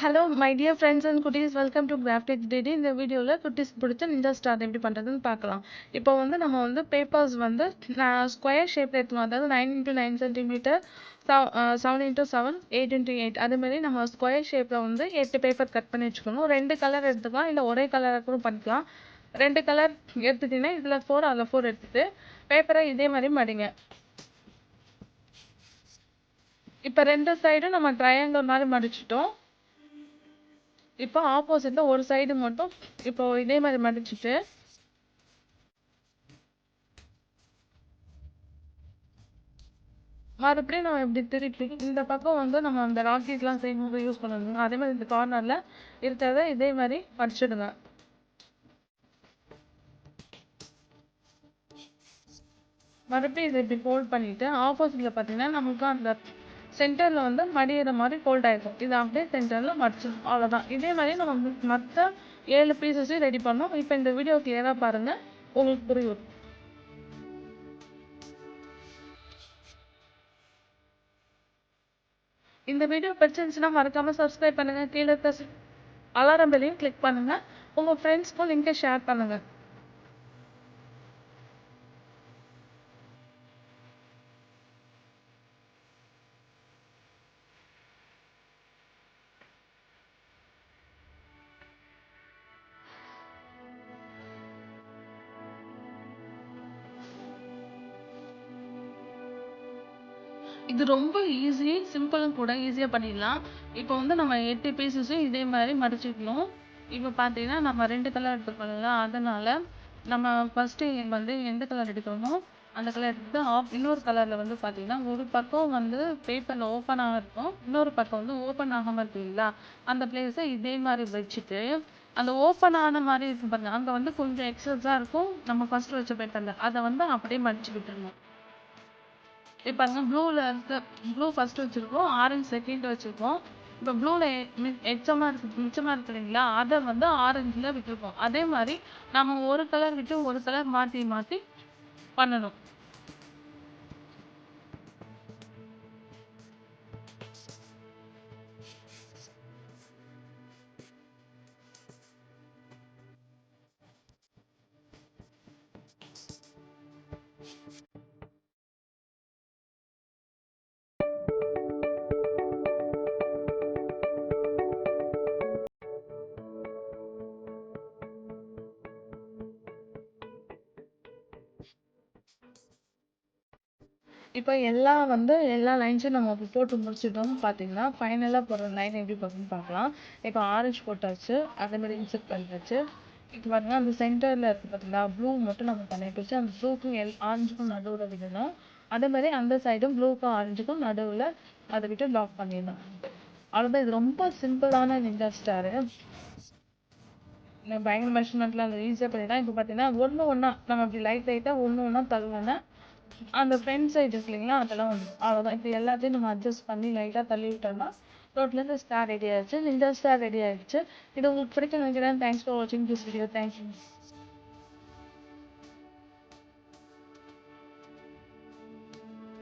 Hello my dear friends and குட்டீஸ், welcome to கிராஃப்டிக்ஸ் DD. இந்த வீடியோவில் குட்டீஸ் பிடிச்ச நிஞ்சா ஸ்டார் எப்படி பண்ணுறதுன்னு பார்க்கலாம். இப்போ வந்து நம்ம வந்து பேப்பர்ஸ் வந்து ஸ்கொயர் ஷேப்பில் எடுத்துக்கணும். அதாவது 9x9 சென்டிமீட்டர், 7x7, 8x8 அதுமாரி நம்ம ஸ்கொயர் ஷேப்பில் வந்து 8 பேப்பர் கட் பண்ணி வச்சுக்கணும். 2 கலர் எடுத்துக்கலாம், இல்லை ஒரே கலராக கூட பண்ணிக்கலாம். 2 கலர் எடுத்துட்டிங்கன்னா இதில் 4 அதில் 4 எடுத்துட்டு பேப்பரை இதே மாதிரி மடிங்க. இப்போ 2 சைடும் நம்ம ட்ரையாங்கிள் மாதிரி மடிச்சிட்டோம். இப்போ ஆப்போசிட்ல ஒரு சைடு மட்டும் இப்போ இதே மாதிரி மடிச்சுட்டு மறுபடியும் நம்ம இப்படி திருப்பி இந்த பக்கம் வந்து நம்ம அந்த ராக்கெட்லாம் செய்யும்போது யூஸ் பண்ணணும். அதே மாதிரி இந்த கார்னர்ல இருக்கிறத இதே மாதிரி மடிச்சிடுங்க. மறுபடியும் இதை இப்படி ஃபோல்ட் பண்ணிட்டு ஆப்போசிட்ல பார்த்தீங்கன்னா நமக்கு அந்த சென்டர்ல வந்து மடியிற மாதிரி ஃபோல்ட் ஆயிருக்கும். இதை அப்படியே சென்டர்ல மடிச்சிடும். அவ்வளோதான். இதே மாதிரி நம்ம மற்ற 7 பீசஸையும் ரெடி பண்ணோம். இப்போ இந்த வீடியோ கிளியரா பாருங்க, உங்களுக்கு புரியும். இந்த வீடியோ பிடிச்சிருந்துச்சுன்னா மறக்காம சப்ஸ்கிரைப் பண்ணுங்க. கீழே இருக்க அலாரம் பெல்லையும் கிளிக் பண்ணுங்க. உங்க ஃப்ரெண்ட்ஸ்க்கும் லிங்கை ஷேர் பண்ணுங்க. இது ரொம்ப ஈஸி, சிம்பிளும் கூட. ஈஸியாக பண்ணிடலாம். இப்போ வந்து நம்ம 8 பீசஸும் இதே மாதிரி மடிச்சுக்கணும். இப்போ பார்த்தீங்கன்னா நம்ம 2 கலர் எடுத்துக்கோங்களா, அதனால நம்ம ஃபஸ்ட்டு வந்து எந்த கலர் எடுக்கிறோமோ அந்த கலர் எடுத்து இன்னொரு கலரில் வந்து பார்த்தீங்கன்னா ஒரு பக்கம் வந்து பேப்பரில் ஓப்பன் ஆகிருக்கும், இன்னொரு பக்கம் வந்து ஓப்பன் ஆகாமல் இருக்குங்களா, அந்த பிளேஸை இதே மாதிரி வச்சுட்டு அந்த ஓப்பன் ஆன மாதிரி இருக்கும் பாருங்க, அங்கே வந்து கொஞ்சம் எக்ஸஸாக இருக்கும் நம்ம ஃபஸ்ட்டு வச்ச பேப்பரில், அதை வந்து அப்படியே மடிச்சு விட்டுருணும். இப்போ பாருங்க, ப்ளூ ஃபர்ஸ்ட் வச்சிருக்கோம், ஆரஞ்சு செகண்ட் வச்சிருக்கோம். இப்போ ப்ளூல மிச்சமா இருக்கு இல்லைங்களா, அதை வந்து ஆரஞ்சுல விட்டுருக்கோம். அதே மாதிரி நம்ம ஒரு கலர் விட்டு ஒரு கலர் மாற்றி மாற்றி பண்ணணும். இப்போ எல்லா லைன்ஸும் நம்ம போட்டு முடிச்சிட்டோம். பார்த்தீங்கன்னா ஃபைனலாக போடுற லைன் எப்படி பார்க்கணும்னு பார்க்கலாம். இப்போ ஆரஞ்சு போட்டாச்சு, அதே மாதிரி இன்செர்ட் பண்ணியாச்சு. இப்போ பார்த்தீங்கன்னா அந்த சென்டரில் இருக்குது பார்த்தீங்களா, ப்ளூ மட்டும் நம்ம பண்ணிட்டு வச்சு அந்த ப்ளூக்கும் ஆரஞ்சுக்கும் நடுவில் விடணும். அதே மாதிரி அந்த சைடும் ப்ளூக்கும் ஆரஞ்சுக்கும் நடுவில் அதை விட்டு லாக் பண்ணிடணும். அவ்வளோதான். இது ரொம்ப சிம்பிளான நிஞ்சா ஸ்டாரு. பயங்கர மெஷர்மெண்ட்லாம் அந்த ஈஸியாக பண்ணிடலாம். இப்போ பார்த்தீங்கன்னா ஒன்றா நம்ம அப்படி லைட்டாக ஒன்றா தள்ளுவோன்னா அந்த ஃப்ரண்ட் சைடு இருக்கு இல்லைங்களா, அதெல்லாம் வந்து அவ்வளோதான். இப்போ எல்லாத்தையும் நம்ம அட்ஜஸ்ட் பண்ணி லைட்டாக தள்ளி விட்டோம்னா ரோட்லேருந்து ஸ்டார் ரெடி ஆயிடுச்சு, நிஞ்சா ஸ்டார் ரெடி ஆயிடுச்சு. இது உங்களுக்கு பிடிக்கும் நினைக்கிறேன். தேங்க்ஸ் ஃபார் வாட்சிங் திஸ் வீடியோ. தேங்க்யூ.